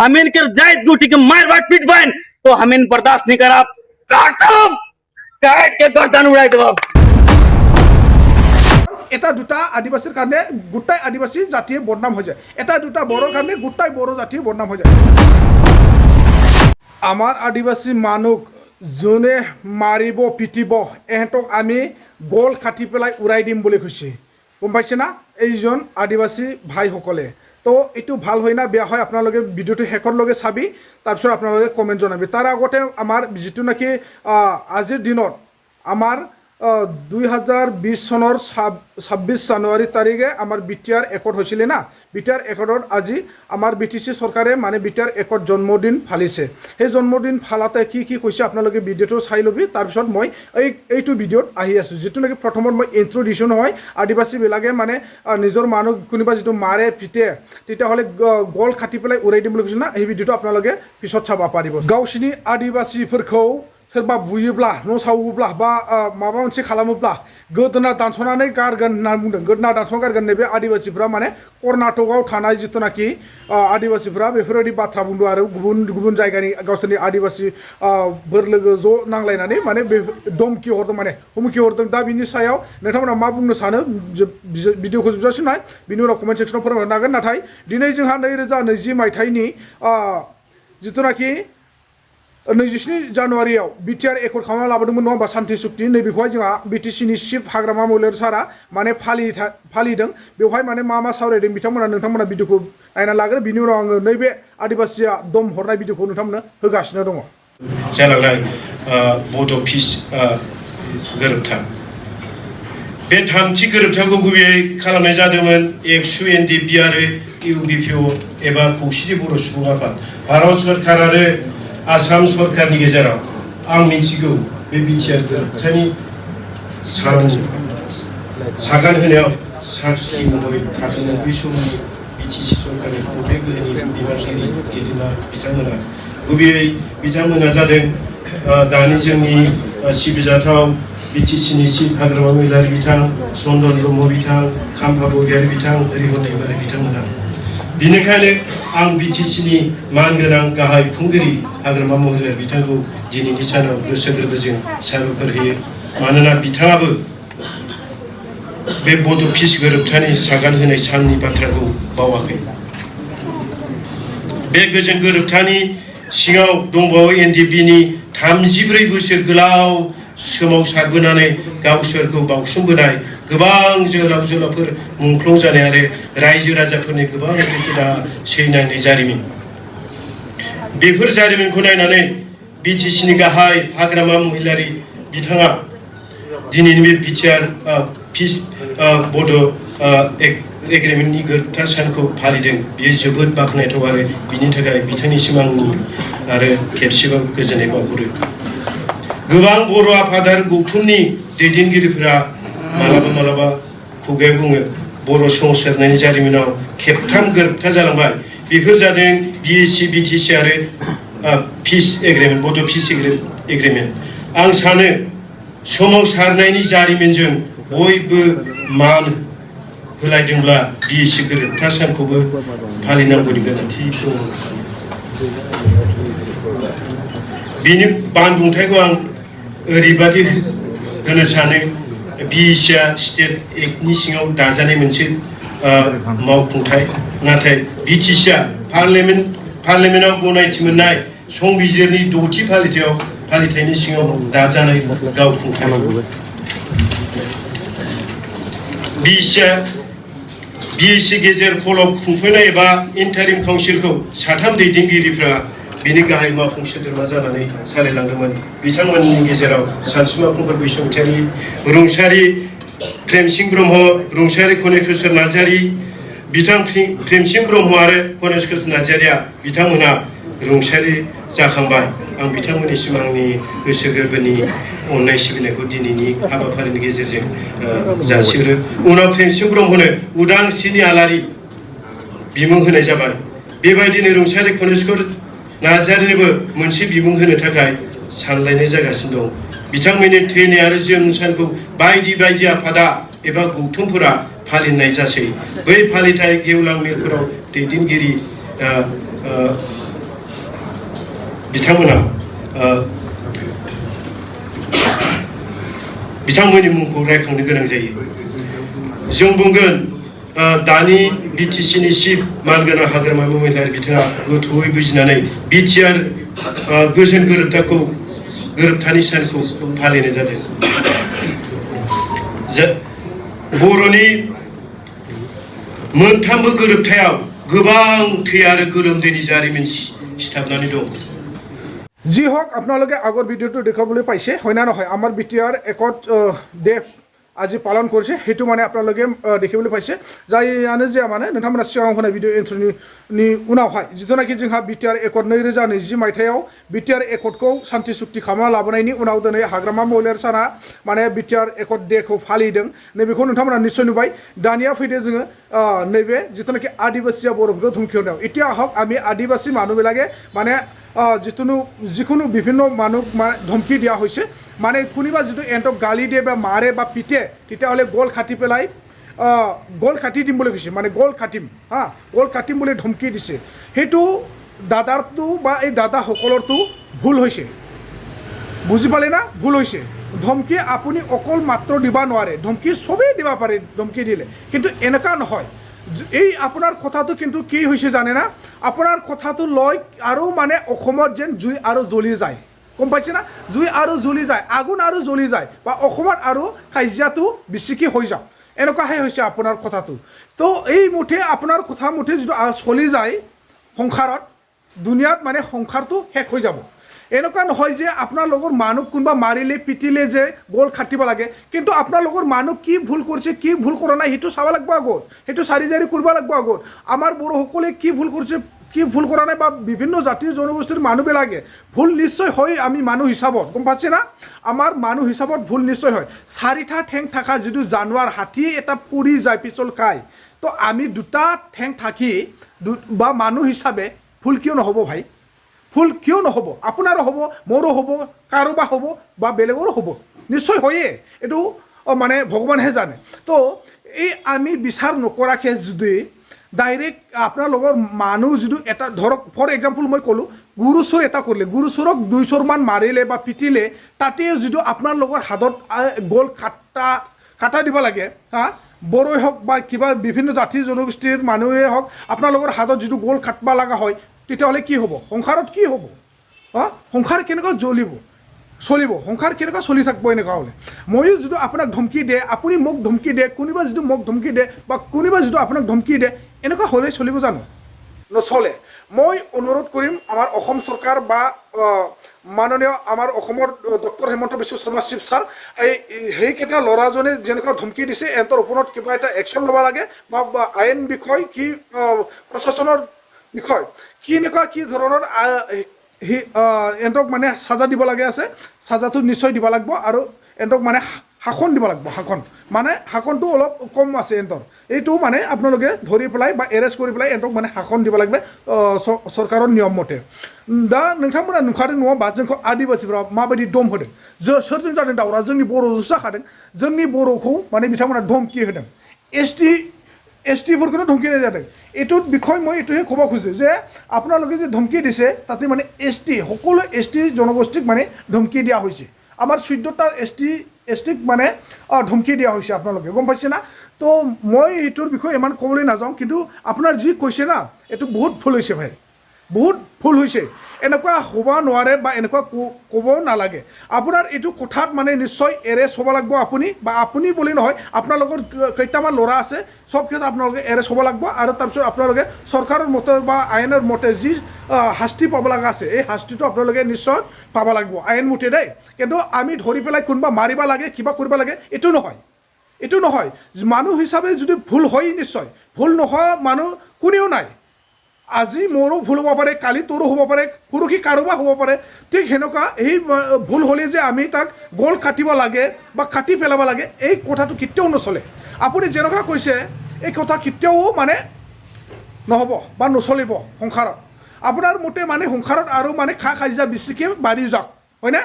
हम इनके जायद गुटी के मार बाट पीट पाएं तो हम इन बर्दाश्त नहीं करा काट के गर्दन उड़ाई दो এটা দুটা আদিবাসীর কারণে গোটাই আদিবাসী জাতিয়ে বদনাম হয়ে যায় এটা দুটা বড়োর কারণে গোটাই বড়ো জাতিয়ে বদনাম হয়ে যায় আমার আদিবাসী মানুষ যোনে মারিব পিটিব এহেঁতক আমি গল কাটি পেলাই উড়াই দিম বুলি কৈছে গম পাইছে না এইজন আদিবাসী ভাইসকলে তো এইটো ভাল হয় না বেয়া হয় আপোনালোকে ভিডিঅ'টো শেষলৈকে চাবি তাৰপিছত আপোনালোকে কমেণ্ট জনাবি তাৰ আগতে আমাৰ যিটো নেকি আজিৰ দিনত আমাৰ 2020 চনৰ 26 জানুৱাৰী তাৰিখে আমাৰ বিটিআৰ একৰ্ড হৈছিল না বিটিআৰ একৰ্ডত আজি আমাৰ বিটিচি চৰকাৰে মানে বিটিআৰ একৰ্ড জন্মদিন ফালিছে সেই জন্মদিন ফালাতে কি কি কৈছে আপোনালোকে ভিডিঅ'টো চাই ল'বি তাৰপিছত মই এইটো ভিডিঅ'ত আহি আছোঁ যিটো নেকি প্ৰথমত মই ইন্ট্ৰডিউচন হয় আদিবাসীবিলাকে মানে নিজৰ মানুহ কোনোবা যিটো মাৰে পিটে তেতিয়াহ'লে গল কাটি পেলাই উৰাই দিম বুলি কৈছে না এই ভিডিঅ'টো আপোনালোকে পিছত চাব পাৰিব গাঁওसिनि आदिबासीफोरखौ सोरबा बुयोब्ला न' सावोब्ला बा माबा मोनसे खालामोब्ला गोदोना दानस'नानै गारगोन होनना बुंदों गोदोना दानस'ना गारगोन नैबे आदिबासीफ्रा माने कर्नाटकआव थानाय जिथुनाखि आदिबासीफ्रा बेफोरबायदि बाथ्रा बुंदों आरो गुबुन गुबुन जायगानि गावसोरनि आदिबासी फोर लोगो ज' नांलायनानै माने बे धमकि हरदों माने हुमकि हरदों दा बिनि सायाव नोंथांमोना मा बुंनो सानो भिडिअखौ जोबजासिम नाय बिनि उनाव कमेन्ट सेक्सनाव फोरमायनो हागोन नाथाय दिनै जोंहा 2020 मायथाइनि जिथुनाखि 27 जानुवारियाव बिटिआर एकर्ड खालामना लाबोदोंमोन नङा होमबा शान्ति सुक्ति नैबेखौहाय जोंहा बिटिसिनि चिफ हाग्रामा मैलेर सारा माने फालिदों बेवहाय माने मा मा सावरायदों नोंथांमोना भिडिअखौ नायना लागोन बिनि उनाव आङो नैबे आदिबासीया दम हरनाय भिडिअखौ नोंथांमोननो होगासिनो दङ जालांनाय बड' पिस गोरोबथा बे थामथि गोरोबथाखौ गुबैयै खालामनाय जादोंमोन एबसु एनडिपि आरो इउबिपिअ एबा खौसेथि बर' सुबुं आफाद भारत सरकार आरो आसाम सरकारनि गेजेराव आं मिथिगौ बे बिटिआर गोरोबथानि सागान होनायाव साखि महरै थादोंमोन बै समनि बिटिसि सरकारनि खुंथाय गोहोनि बिबानगिरि गेदेमा बिथांमोना गुबैयै बिथांमोना जादों दानि जोंनि सिबिजाथाव बिटिसिनि चिफ हाग्रामा महिलारि बिथां चन्दन ब्रह्म बिथां खाम्फा बरगयारि बिथां रिहन दैमारि बिथांमोना बिनिखायनो आं बिटिसिनि मानगोनां गाहाय खुंगिरि हाग्रामा महिलारि बिथांखौ दिनैनि सानाव गोसो गोरबोजों साबायखर होयो मानोना बिथाङाबो बे बड' पिस गोरोबथानि सागान होनाय साननि बाथ्राखौ बावाखै बे गोजोन गोरोबथानि सिङाव दंबावो एनडिपिनि 34 बोसोर गोलाव सोमावसारबोनानै गावसोरखौ बावसोमबोनाय गोबां जोहोलाव जोहोलावफोर मुंख्लं जानाय आरो रायजो राजाफोरनि गोबां खैफोदा सैनायनि जारिमिन बेफोर जारिमिनखौ नायनानै बिटिसिनि गाहाय हाग्रामा महिलारि बिथाङा दिनैनि बे बिटिआर पिस बड' एग्रिमेन्टनि गोरोबथा सानखौ फालिदों बेयो जोबोद बाख्नायथाव आरो बिनि थाखाय बिथांनिसिम आंनि आरो खेबसेबाव गोजोननाय बावहरो गोबां बर' आफाद आरो गौथुमनि दैदेनगिरिफोरा मालाबा खुगायाव बुङो बर' सोमावसारनायनि जारिमिनाव खेबथाम गोरोबथा जालांबाय बेफोर जादों बिएसि बिटिसि आरो पिस एग्रिमेन्ट बड' पिस एग्रिमेन्ट आं सानो सोमावसारनायनि जारिमिनजों बयबो मान होलायदोंब्ला बिएसि गोरोबथा सानखौबो फालिनांगौनि गोनांथि दङ बिनि बानबुंथायखौ आं ओरैबादि होनो सानो बिएससिआ स्टेट एक्टनि सिङाव दाजानाय मोनसे मावफुंथाय नाथाय बिटिसिआ पार्लियामेन्टआव गनायथि मोननाय संबिजिरनि 6थि फालिथायनि सिङाव दाजानाय गावखुंथाय बिएससि गेजेर खलब खुंफैनाय एबा इन्टारिम काउन्सिलखौ साथाम दैदेनगिरिफ्रा बिनि गाहाय मावफुं सोद्रोमा जानानै सालायलांदोंमोन बिथांमोननि गेजेराव सानसुमा कुमार बैसोमुतियारि रुंसारि प्रेमसिं ब्रह्म रुंसारि कनेकेश्वर नार्जारि बिथां प्रेमसिं ब्रह्म आरो कनेकेश्वर नार्जारिया बिथांमोना रुंसारि जाखांबाय आं बिथांमोननिसिम आंनि गोसो गोरबोनि अननाय सिबिनायखौ दिनैनि हाबाफारिनि गेजेरजों जासिहरो उनाव प्रेमसिं ब्रह्मनो उदांस्रिनि आलारि बिमुं होनाय जाबाय बेबायदिनो रुंसारि कनेकेश्वर नार्जारिनोबो मोनसे बिमुं होनो थाखाय सानलायनाय जागासिनो दं बिथांमोननि थैनाय आरो जोनोम सानखौ बायदि बायदि आफादा एबा गौथुमफोरा फालिनाय जासै बै फालिथाय गेवलां मेलफोराव दैदेनगिरि बिथांमोना बिथांमोननि मुंखौ रायखांनो गोनां जायो जों बुंगोन दानि बिटिसिनि चिफ मानगोनां हाग्रामा महिलारि बिथाङा गोथौयै बुजिनानै बिटिआर गोजोन गोरोबथानि सानखौ फालिनाय जादों बर'नि मोनथामबो गोरोबथायाव गोबां थै आरो गोलोमदैनि जारिमिन सिथाबनानै दं যি হওক আপোনালোকে আগৰ ভিডিঅ'টো দেখাবলৈ পাইছে হয় না নহয় আমাৰ বিটিআৰ একত ডে আজি পালন কৰিছে সেইটো মানে আপোনালোকে দেখিবলৈ পাইছে যাইয়াनो जाया मानो नोंथांमोना सिगाङाव होनाय भिडिअ इन्ट्र'नि उनावहाय जिथुनाखि जोंहा बिटिआर एकट 2020 मायथाइयाव बिटिआर एकटखौ सान्थि सुक्ति खालामना लाबोनायनि उनाव दिनै हाग्रामा महिलारि साना माने बिटिआर एकट डेखौ फालिदों नैबेखौ नोंथांमोना निश्चय नुबाय दानिया फैदो जोङो नैबे जिथुनाखि आदिबासिया बर'फोरखौ धुमखि होदों এতিয়া আহক আমি আদিবাসী মানুহবিলাকে মানে যিকোনো বিভিন্ন মানুহ ধমকি দিয়া হৈছে মানে কোনোবা যদি এহঁতক গালি দিয়ে বা মাৰে বা পিটে তেতিয়াহ'লে গল কাটি পেলাই গল কাটি দিম বুলি কৈছে মানে গল কাটিম গল কাটিম বুলি ধমকি দিছে সেইটো দাদাৰটো বা এই দাদাসকলৰটো ভুল হৈছে বুজি পালে না ভুল হৈছে ধমকি আপুনি অকল মাত্ৰ দিবা নোৱাৰে ধমকি সবেই দিবা পাৰে ধমকি দিলে কিন্তু এনেকা নহয় এই আপোনাৰ কথাটো কিন্তু কি হৈছে জানে না আপোনাৰ কথাটো লয় আৰু মানে অসমত যেন জুই আৰু জ্বলি যায় গম পাইছে না জুই আৰু জ্বলি যায় আগুন আৰু জ্বলি যায় বা অসমত আৰু কাজিয়াটো বেছিকৈ হৈ যাওক এনেকুৱাহে হৈছে আপোনাৰ কথাটো তো এই মুঠে আপোনাৰ কথা মুঠে যিটো চলি যায় সংসাৰত দুনিয়াত মানে সংসাৰটো শেষ হৈ যাব এনেকুৱা নহয় যে আপোনাৰ লগৰ মানুহ কোনোবা মাৰিলে পিটিলে যে গল খাটিব লাগে কিন্তু আপোনাৰ লগৰ মানুহ কি ভুল কৰিছে কি ভুল কৰা নাই সেইটো চাব লাগিব আগত সেইটো চাৰি জাৰি কৰিব লাগিব আগত আমাৰ বড়োসকলে কি ভুল কৰিছে কি ভুল কৰা নাই বা বিভিন্ন জাতি জনগোষ্ঠীৰ মানুহবিলাকে ভুল নিশ্চয় হয় আমি মানুহ হিচাপত গম পাইছে না আমাৰ মানুহ হিচাপত ভুল নিশ্চয় হয় চাৰিটা ঠেং থকা যিটো জানুৱাৰ হাতী এটা পুৰি যায় পিছল খাই তো আমি দুটা ঠেং থাকি বা মানুহ হিচাপে ভুল কিয় নহ'ব ভাই ভুল কিয় নহ'ব আপোনাৰো হ'ব মোৰো হ'ব কাৰোবাৰ হ'ব বা বেলেগৰো হ'ব নিশ্চয় হয়ে এইটো মানে ভগৱানহে জানে তো এই আমি বিচাৰ নকৰাকৈ যদি ডাইৰেক্ট আপোনাৰ লগৰ মানুহ যিটো এটা ধৰক ফৰ এক্সাম্পল মই ক'লোঁ গুৰু চোৰ এটা কৰিলে গুৰু চোৰক 2 চোৰমান মাৰিলে বা পিটিলে তাতে যিটো আপোনাৰ লগৰ হাতত গল কাটা দিব লাগে বড়োই হওক বা কিবা বিভিন্ন জাতি জনগোষ্ঠীৰ মানুহে হওক আপোনাৰ লগৰ হাতত যিটো গল কাটবা লগা হয় তেতিয়াহ'লে কি হ'ব সংসাৰত কি হ'ব সংসাৰ কেনেকুৱা চলিব সংসাৰ কেনেকুৱা চলি থাকিব এনেকুৱা হ'লে ময়ো যিটো আপোনাক ধমকি দিয়ে আপুনি মোক ধমকি দিয়ে কোনোবা যিটো মোক ধমকি দিয়ে বা কোনোবা যিটো আপোনাক ধমকি দিয়ে এনেকুৱা হ'লে চলিব জানো নচলে মই অনুৰোধ কৰিম আমাৰ অসম চৰকাৰ বা মাননীয় আমাৰ অসমৰ doctor Hemanta Biswa Sarma chief sir সেইকেইটা ল'ৰাজনে যেনেকুৱা ধমকি দিছে এহঁতৰ ওপৰত কিবা এটা একশ্যন ল'ব লাগে বা আইন বিষয় কি প্ৰশাসনৰ বিষয় কি এনেকুৱা কি ধৰণৰ এহঁতক মানে সাজা দিব লাগে আছে সাজাটো নিশ্চয় দিব লাগিব আৰু এহঁতক মানে শাসন দিব লাগিব শাসনটো অলপ কম আছে এহঁতৰ এইটো মানে আপোনালোকে ধৰি পেলাই বা এৰেষ্ট কৰি পেলাই এহঁতক মানে শাসন দিব লাগিব চৰকাৰৰ নিয়ম মতে दा नोंथांमोना नुखादों नङा होमबा जोंखौ आदिबासिफ्रा माबायदि दम होदों सोरजों जादों दावरा जोंनि बर'जोंसो जाखादों जोंनि बर'खौ माने बिथांमोना धमकि होदों एसटिफोरखौनो धमकि होनाय जादों এইটোৰ বিষয় মই এইটোহে ক'ব খোজোঁ যে আপোনালোকে যে ধমকি দিছে তাতে মানে এছটি সকলো এছটি জনগোষ্ঠীক মানে ধমকি দিয়া হৈছে আমাৰ 14টা এছটিক মানে ধমকি দিয়া হৈছে আপোনালোকে গম পাইছে না তো মই এইটোৰ বিষয়ে ইমান ক'বলৈ নাযাওঁ কিন্তু আপোনাৰ যি কৈছে না এইটো বহুত ভুল হৈছে ভাই বহুত ভুল হৈছে এনেকুৱা হ'ব নোৱাৰে বা এনেকুৱা ক'ব নালাগে আপোনাৰ এইটো কথাত মানে নিশ্চয় এৰেষ্ট হ'ব লাগিব আপুনি বা আপুনি বুলি নহয় আপোনালোকৰ কেইটামান ল'ৰা আছে সব ক্ষেত্ৰত আপোনালোকে এৰেষ্ট হ'ব লাগিব আৰু তাৰপিছত আপোনালোকে চৰকাৰৰ মতে বা আইনৰ মতে যি শাস্তি পাব লগা আছে এই শাস্তিটো আপোনালোকে নিশ্চয় পাব লাগিব আইন মতে দেই কিন্তু আমি ধৰি পেলাই কোনোবা মাৰিব লাগে কিবা কৰিব লাগে এইটো নহয় মানুহ হিচাপে যদি ভুল হয় নিশ্চয় ভুল নোহোৱা মানুহ কোনেও নাই আজি মোৰো ভুল হ'ব পাৰে কালি তোৰো হ'ব পাৰে পৰহি কাৰোবাৰ হ'ব পাৰে ঠিক সেনেকুৱা এই ভুল হ'লে যে আমি তাক গল কাটিব লাগে বা কাটি পেলাব লাগে এই কথাটো কেতিয়াও নচলে আপুনি যেনেকুৱা কৈছে এই কথা কেতিয়াও মানে নহ'ব বা নচলিব সংসাৰত আপোনাৰ মতে মানে সংসাৰত আৰু মানে খা খাজিয়া বেছিকৈ বাঢ়ি যাওক হয়নে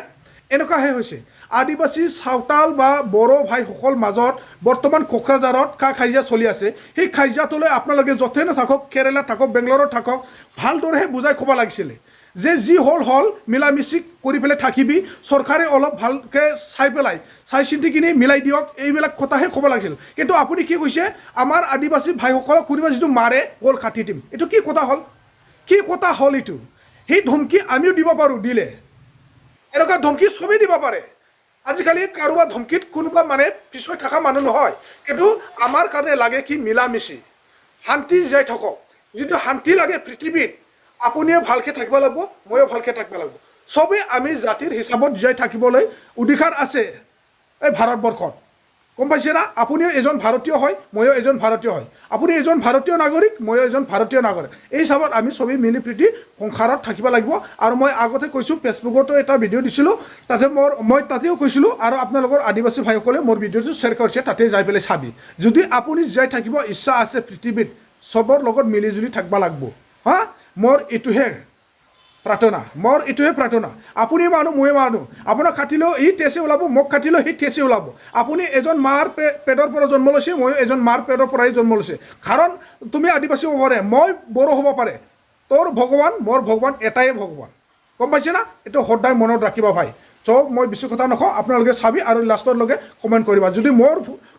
এনেকুৱাহে হৈছে আদিবাসী সাঁওতাল বা বড়ো ভাইসকল মাজত বৰ্তমান কোকৰাঝাৰত খা খাজিয়া চলি আছে সেই খাজিয়াটোলৈ আপোনালোকে য'তে নাথাকক কেৰেলাত থাকক বেংগলোৰত থাকক ভালদৰেহে বুজাই ক'ব লাগিছিলে যে যি হল মিলা মিছি কৰি পেলাই থাকিবি চৰকাৰে অলপ ভালকৈ চাই পেলাই চাই চিন্তিখিনি মিলাই দিয়ক এইবিলাক কথাহে ক'ব লাগিছিল কিন্তু আপুনি কি কৈছে আমাৰ আদিবাসী ভাইসকলক কোনোবা যিটো মাৰে গল কাটি দিম এইটো কি কথা হ'ল এইটো সেই ধমকি আমিও দিব পাৰোঁ দিলে এনেকুৱা ধমকি চবেই দিব পাৰে আজিকালি কাৰোবাৰ ধমকিত কোনোবা মানে পিছুৱাই থকা মানুহ নহয় কিন্তু আমাৰ কাৰণে লাগে কি মিলা মিছি শান্তি জীয়াই থাকক যিটো শান্তি লাগে পৃথিৱীত আপুনিও ভালকৈ থাকিব লাগিব ময়ো ভালকৈ থাকিব লাগিব চবেই আমি জাতিৰ হিচাপত জীয়াই থাকিবলৈ অধিকাৰ আছে এই ভাৰতবৰ্ষত গম পাইছে না আপুনিও এজন ভাৰতীয় হয় ময়ো এজন ভাৰতীয় হয় আপুনি এজন ভাৰতীয় নাগৰিক ময়ো এজন ভাৰতীয় নাগৰিক এই হিচাপত আমি চবেই মিলি প্ৰীতি সংসাৰত থাকিব লাগিব আৰু মই আগতে কৈছোঁ ফেচবুকতো এটা ভিডিঅ' দিছিলোঁ তাতে মই তাতেও কৈছিলোঁ আৰু আপোনালোকৰ আদিবাসী ভাইসকলে মোৰ ভিডিঅ'টো শ্বেয়াৰ কৰিছে তাতে যাই পেলাই চাবি যদি আপুনি জীয়াই থাকিব ইচ্ছা আছে পৃথিৱীত চবৰ লগত মিলিজুলি থাকিব লাগিব হা মোৰ এইটোহে প্ৰাৰ্থনা আপুনি মানুহ ময়ে মানুহ আপোনাক কাটিলেও ই তেজে ওলাব মোক কাটিলেও সি তেজে ওলাব আপুনি এজন মাৰ পেটৰ পৰা জন্ম লৈছে ময়ো এজন মাৰ পেটৰ পৰাই জন্ম লৈছে কাৰণ তুমি আদিবাসী হ'ব পাৰে মই বড়ো হ'ব পাৰে তোৰ ভগৱান মোৰ ভগৱান এটাই ভগৱান গম পাইছে না এইটো সদায় মনত ৰাখিবা ভাই চ' মই বেছি কথা নকওঁ আপোনালোকে চাবি আৰু লাষ্টৰলৈকে কমেণ্ট কৰিবা যদি মোৰ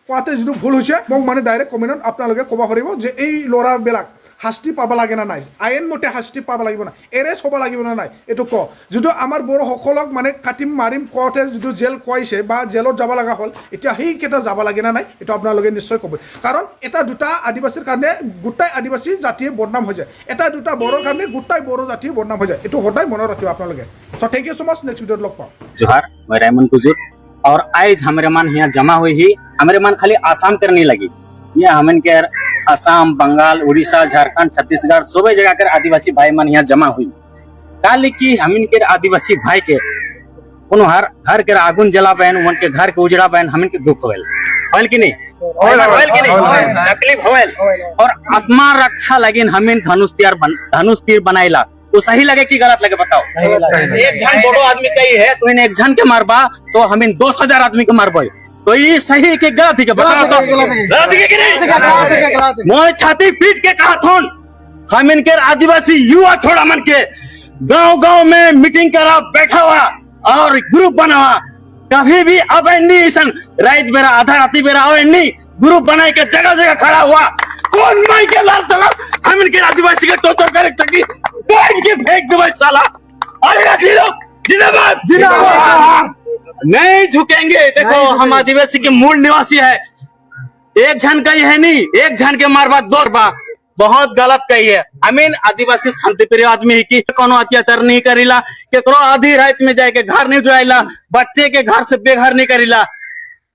কোৱাতে যিটো ভুল হৈছে মোক মানে ডাইৰেক্ট কমেণ্টত আপোনালোকে ক'ব পাৰিব যে এই ল'ৰাবিলাক শাস্তি পাব লাগে না নাই আইন মতে শাস্তি পাব লাগিব না এৰেষ্ট হ'ব লাগিব না নাই এইটো ক যিটো আমাৰ বড়োসকলক মানে কাটিম মাৰিম কওঁতে যিটো জেল খুৱাইছে বা জেলত যাব লগা হ'ল এতিয়া সেইকেইটা যাব লাগে না নাই এইটো আপোনালোকে নিশ্চয় ক'ব কাৰণ এটা দুটা আদিবাসীৰ কাৰণে গোটাই আদিবাসী জাতিয়ে বদনাম হৈ যায় এটা দুটা বড়োৰ কাৰণে গোটাই বড়ো জাতিয়ে বদনাম হৈ যায় এইটো সদায় মনত ৰাখিব আপোনালোকে so' thank you so' much next ভিডিঅ'ত লগ পাম जोहार मैं रायमन कुजूर और आज हमारे मन यहाँ जमा हुई ही हमारे मन खाली आसाम करने लगी ये हमन के असम बंगाल उड़ीसा झारखंड छत्तीसगढ़ सभी जगह कर आदिवासी भाई मन यहाँ जमा हुई काली की हमन के आदिवासी भाई के उन हर घर के आगुन जला बहन उनके घर के उजड़ा बहन हमन के दुख होल कि नहीं तकलीफ होल और आत्मा रक्षा लगिन हमन धनुष तीर बनाइला तो सही लगे कि गलत लगे बताओ एक जन बड़ो आदमी कही है तो एक जन के मारबा तो हमें 2,000 आदमी के मारबो तो ये सही के गलत है बताओ तो गलत है कि नहीं मैं छाती पीट के कहा था हम इनके आदिवासी युवा छोड़ा मन के गांव में मीटिंग करा बैठा हुआ और ग्रुप बना हुआ कभी भी अब नहीं सन रात बेरा आधा राती बेरा अब नहीं ग्रुप बनाए के जगह खड़ा हुआ कौन माई के लाल चला हम इनके आदिवासी के टोटर करे तकलीफ बैठ के फेंक दो भाई साला जिंदाबाद नहीं झुकेंगे देखो हम आदिवासी के मूल निवासी है एक जन का ही है नहीं एक जन के मार बात दो बार बहुत गलत कही है अमीन आदिवासी शांति प्रिय आदमी की कोनो अत्याचार नहीं करीला केकरो आधी रात में जाके घर नहीं जुड़ाइला बच्चे के घर से बेघर नहीं करीला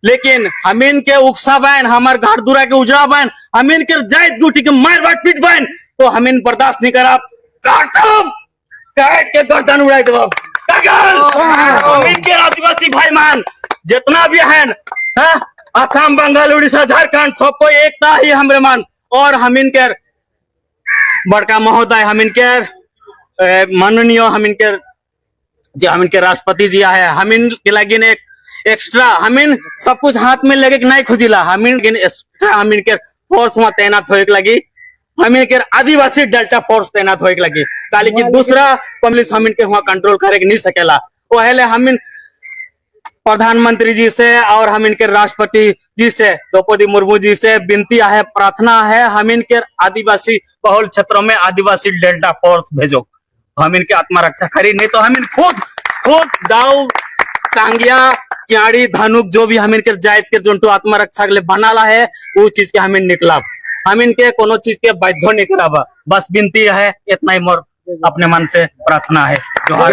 लेकिन हमीन के उकसा बहन हमार घर दूरा के उजड़ा बहन हमीन के जायद गुटी के मार बात पीट बहन तो हमीन बर्दाश्त नहीं करा काट के गर्दन उड़ाई दो के आदिवासी भाई मान जितना भी है असम बंगाल उड़ीसा झारखंड सबको एकता ही हमरे मान और हम इनके बड़का महोदय हम इनके माननीय हम इनके राष्ट्रपति जी है हम इनके लगिन एक एक्स्ट्रा हम इन सब कुछ हाथ में लगे नहीं खुजिला हम इनके फोर्स में तैनात होए लगी हम इनके आदिवासी डेल्टा फोर्स तैनात होए लगी ताकि कि दूसरा पुलिस हम इनके वहां कंट्रोल करे नहीं सकेला वो है हम इन प्रधानमंत्री जी से और हम इनके राष्ट्रपति जी से द्रौपदी मुर्मू जी से विनती है प्रार्थना है हम इनके आदिवासी बहुल क्षेत्रों में आदिवासी डेल्टा फोर्स भेजो हम इनके आत्मरक्षा करी नहीं तो हम इन खुद दाव टांगिया क्याड़ी धनुक जो भी हम इनके जायद के जोंटू आत्मरक्षा के लिए बनाला है उस चीज के हम निकला हम इनके कोनो चीज के बाध्य नहीं कराबा बस विनती है इतना ही मोर अपने मन से प्रार्थना है जोहार।